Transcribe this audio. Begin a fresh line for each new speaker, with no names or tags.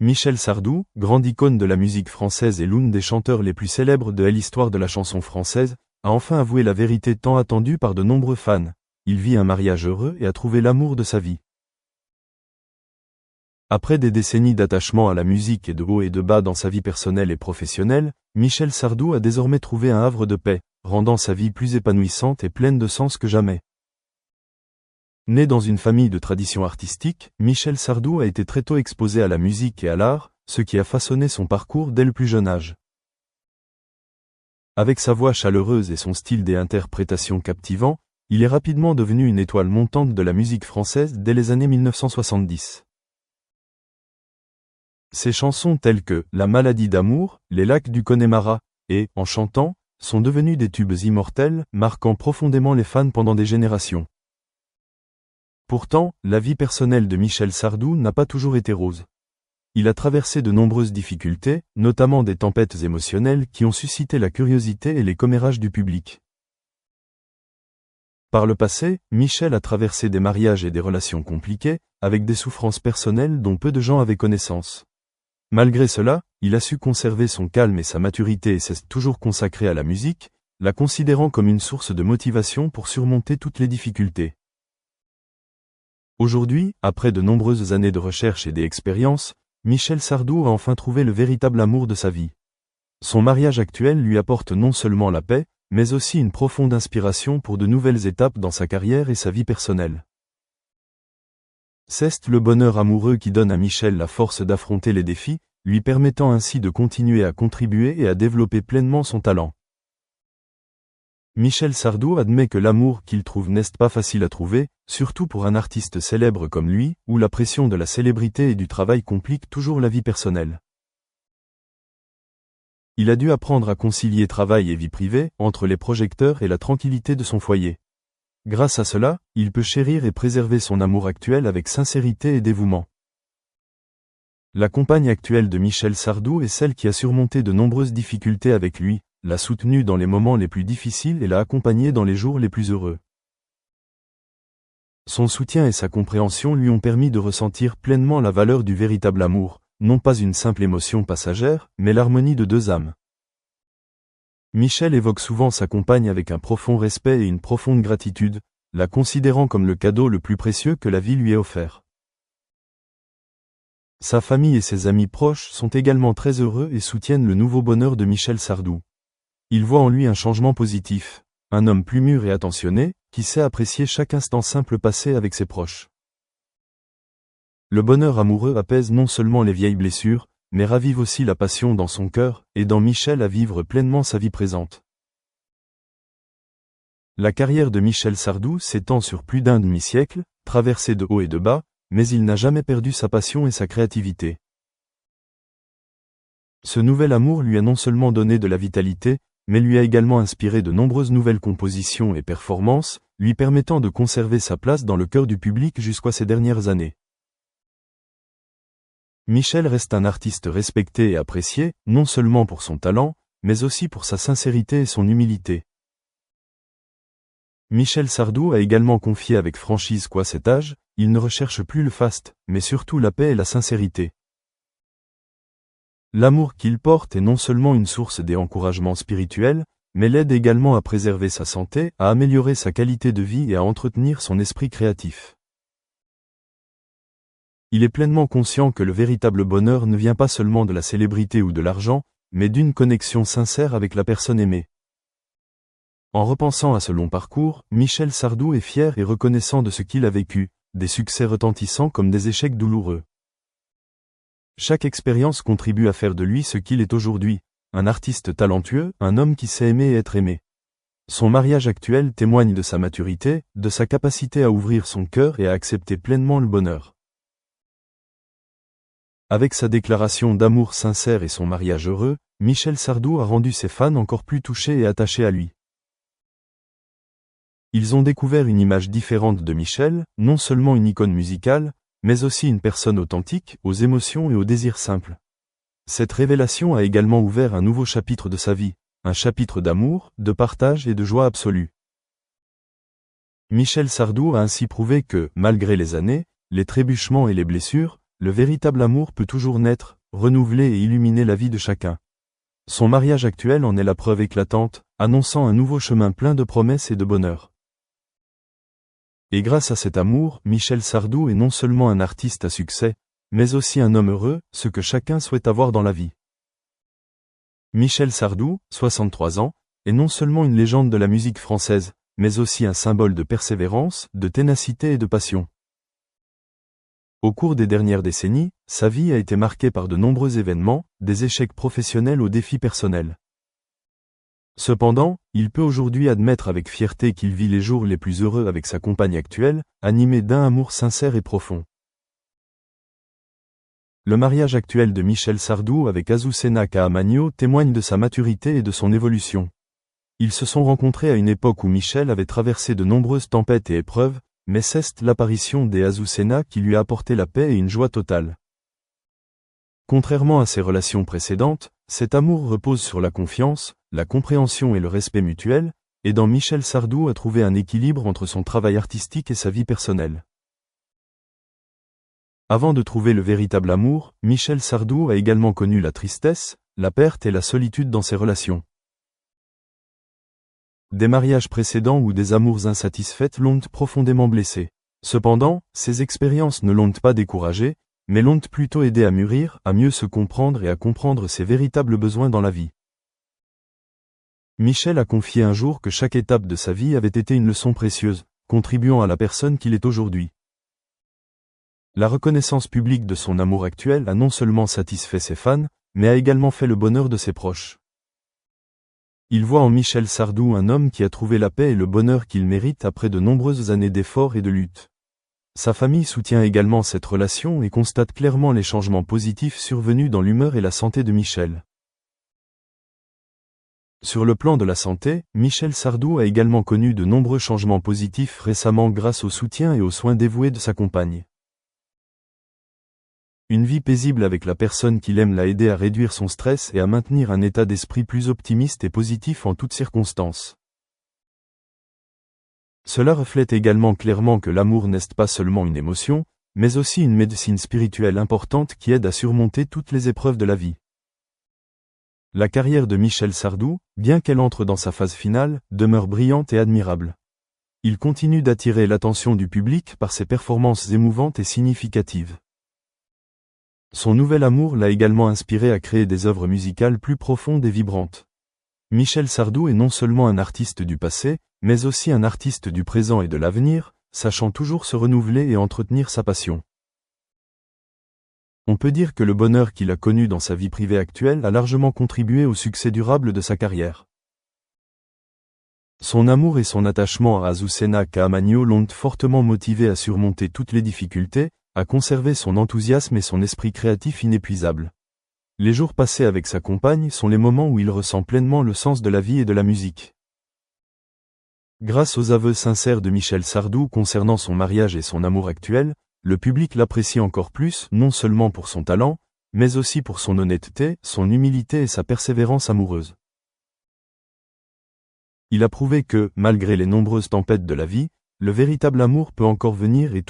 Michel Sardou, grande icône de la musique française et l'une des chanteurs les plus célèbres de l'histoire de la chanson française, a enfin avoué la vérité tant attendue par de nombreux fans. Il vit un mariage heureux et a trouvé l'amour de sa vie. Après des décennies d'attachement à la musique et de hauts et de bas dans sa vie personnelle et professionnelle, Michel Sardou a désormais trouvé un havre de paix, rendant sa vie plus épanouissante et pleine de sens que jamais. Né dans une famille de tradition artistique, Michel Sardou a été très tôt exposé à la musique et à l'art, ce qui a façonné son parcours dès le plus jeune âge. Avec sa voix chaleureuse et son style d'interprétation captivant, il est rapidement devenu une étoile montante de la musique française dès les années 1970. Ses chansons telles que « La maladie d'amour », « Les lacs du Connemara » et « En chantant » sont devenues des tubes immortels, marquant profondément les fans pendant des générations. Pourtant, la vie personnelle de Michel Sardou n'a pas toujours été rose. Il a traversé de nombreuses difficultés, notamment des tempêtes émotionnelles qui ont suscité la curiosité et les commérages du public. Par le passé, Michel a traversé des mariages et des relations compliquées, avec des souffrances personnelles dont peu de gens avaient connaissance. Malgré cela, il a su conserver son calme et sa maturité et s'est toujours consacré à la musique, la considérant comme une source de motivation pour surmonter toutes les difficultés. Aujourd'hui, après de nombreuses années de recherche et d'expérience, Michel Sardou a enfin trouvé le véritable amour de sa vie. Son mariage actuel lui apporte non seulement la paix, mais aussi une profonde inspiration pour de nouvelles étapes dans sa carrière et sa vie personnelle. C'est le bonheur amoureux qui donne à Michel la force d'affronter les défis, lui permettant ainsi de continuer à contribuer et à développer pleinement son talent. Michel Sardou admet que l'amour qu'il trouve n'est pas facile à trouver, surtout pour un artiste célèbre comme lui, où la pression de la célébrité et du travail complique toujours la vie personnelle. Il a dû apprendre à concilier travail et vie privée, entre les projecteurs et la tranquillité de son foyer. Grâce à cela, il peut chérir et préserver son amour actuel avec sincérité et dévouement. La compagne actuelle de Michel Sardou est celle qui a surmonté de nombreuses difficultés avec lui, l'a soutenu dans les moments les plus difficiles et l'a accompagné dans les jours les plus heureux. Son soutien et sa compréhension lui ont permis de ressentir pleinement la valeur du véritable amour, non pas une simple émotion passagère, mais l'harmonie de deux âmes. Michel évoque souvent sa compagne avec un profond respect et une profonde gratitude, la considérant comme le cadeau le plus précieux que la vie lui ait offert. Sa famille et ses amis proches sont également très heureux et soutiennent le nouveau bonheur de Michel Sardou. Ils voient en lui un changement positif, un homme plus mûr et attentionné, qui sait apprécier chaque instant simple passé avec ses proches. Le bonheur amoureux apaise non seulement les vieilles blessures, mais ravive aussi la passion dans son cœur, aidant Michel à vivre pleinement sa vie présente. La carrière de Michel Sardou s'étend sur plus d'un demi-siècle, traversée de hauts et de bas, mais il n'a jamais perdu sa passion et sa créativité. Ce nouvel amour lui a non seulement donné de la vitalité, mais lui a également inspiré de nombreuses nouvelles compositions et performances, lui permettant de conserver sa place dans le cœur du public jusqu'à ces dernières années. Michel reste un artiste respecté et apprécié, non seulement pour son talent, mais aussi pour sa sincérité et son humilité. Michel Sardou a également confié avec franchise qu'à cet âge, il ne recherche plus le faste, mais surtout la paix et la sincérité. L'amour qu'il porte est non seulement une source d'encouragement spirituel, mais l'aide également à préserver sa santé, à améliorer sa qualité de vie et à entretenir son esprit créatif. Il est pleinement conscient que le véritable bonheur ne vient pas seulement de la célébrité ou de l'argent, mais d'une connexion sincère avec la personne aimée. En repensant à ce long parcours, Michel Sardou est fier et reconnaissant de ce qu'il a vécu, des succès retentissants comme des échecs douloureux. Chaque expérience contribue à faire de lui ce qu'il est aujourd'hui, un artiste talentueux, un homme qui sait aimer et être aimé. Son mariage actuel témoigne de sa maturité, de sa capacité à ouvrir son cœur et à accepter pleinement le bonheur. Avec sa déclaration d'amour sincère et son mariage heureux, Michel Sardou a rendu ses fans encore plus touchés et attachés à lui. Ils ont découvert une image différente de Michel, non seulement une icône musicale, mais aussi une personne authentique, aux émotions et aux désirs simples. Cette révélation a également ouvert un nouveau chapitre de sa vie, un chapitre d'amour, de partage et de joie absolue. Michel Sardou a ainsi prouvé que, malgré les années, les trébuchements et les blessures, le véritable amour peut toujours naître, renouveler et illuminer la vie de chacun. Son mariage actuel en est la preuve éclatante, annonçant un nouveau chemin plein de promesses et de bonheur. Et grâce à cet amour, Michel Sardou est non seulement un artiste à succès, mais aussi un homme heureux, ce que chacun souhaite avoir dans la vie. Michel Sardou, 63 ans, est non seulement une légende de la musique française, mais aussi un symbole de persévérance, de ténacité et de passion. Au cours des dernières décennies, sa vie a été marquée par de nombreux événements, des échecs professionnels aux défis personnels. Cependant, il peut aujourd'hui admettre avec fierté qu'il vit les jours les plus heureux avec sa compagne actuelle, animé d'un amour sincère et profond. Le mariage actuel de Michel Sardou avec Azucena Caamaño témoigne de sa maturité et de son évolution. Ils se sont rencontrés à une époque où Michel avait traversé de nombreuses tempêtes et épreuves, mais c'est l'apparition d'Azucena qui lui a apporté la paix et une joie totale. Contrairement à ses relations précédentes, cet amour repose sur la confiance, la compréhension et le respect mutuel, et dans Michel Sardou a trouvé un équilibre entre son travail artistique et sa vie personnelle. Avant de trouver le véritable amour, Michel Sardou a également connu la tristesse, la perte et la solitude dans ses relations. Des mariages précédents ou des amours insatisfaits l'ont profondément blessé. Cependant, ces expériences ne l'ont pas découragé, mais l'ont plutôt aidé à mûrir, à mieux se comprendre et à comprendre ses véritables besoins dans la vie. Michel a confié un jour que chaque étape de sa vie avait été une leçon précieuse, contribuant à la personne qu'il est aujourd'hui. La reconnaissance publique de son amour actuel a non seulement satisfait ses fans, mais a également fait le bonheur de ses proches. Il voit en Michel Sardou un homme qui a trouvé la paix et le bonheur qu'il mérite après de nombreuses années d'efforts et de lutte. Sa famille soutient également cette relation et constate clairement les changements positifs survenus dans l'humeur et la santé de Michel. Sur le plan de la santé, Michel Sardou a également connu de nombreux changements positifs récemment grâce au soutien et aux soins dévoués de sa compagne. Une vie paisible avec la personne qu'il aime l'a aidé à réduire son stress et à maintenir un état d'esprit plus optimiste et positif en toutes circonstances. Cela reflète également clairement que l'amour n'est pas seulement une émotion, mais aussi une médecine spirituelle importante qui aide à surmonter toutes les épreuves de la vie. La carrière de Michel Sardou, bien qu'elle entre dans sa phase finale, demeure brillante et admirable. Il continue d'attirer l'attention du public par ses performances émouvantes et significatives. Son nouvel amour l'a également inspiré à créer des œuvres musicales plus profondes et vibrantes. Michel Sardou est non seulement un artiste du passé, mais aussi un artiste du présent et de l'avenir, sachant toujours se renouveler et entretenir sa passion. On peut dire que le bonheur qu'il a connu dans sa vie privée actuelle a largement contribué au succès durable de sa carrière. Son amour et son attachement à Azucena Caamaño l'ont fortement motivé à surmonter toutes les difficultés, à conserver son enthousiasme et son esprit créatif inépuisable. Les jours passés avec sa compagne sont les moments où il ressent pleinement le sens de la vie et de la musique. Grâce aux aveux sincères de Michel Sardou concernant son mariage et son amour actuel, le public l'apprécie encore plus, non seulement pour son talent, mais aussi pour son honnêteté, son humilité et sa persévérance amoureuse. Il a prouvé que, malgré les nombreuses tempêtes de la vie, le véritable amour peut encore venir et toucher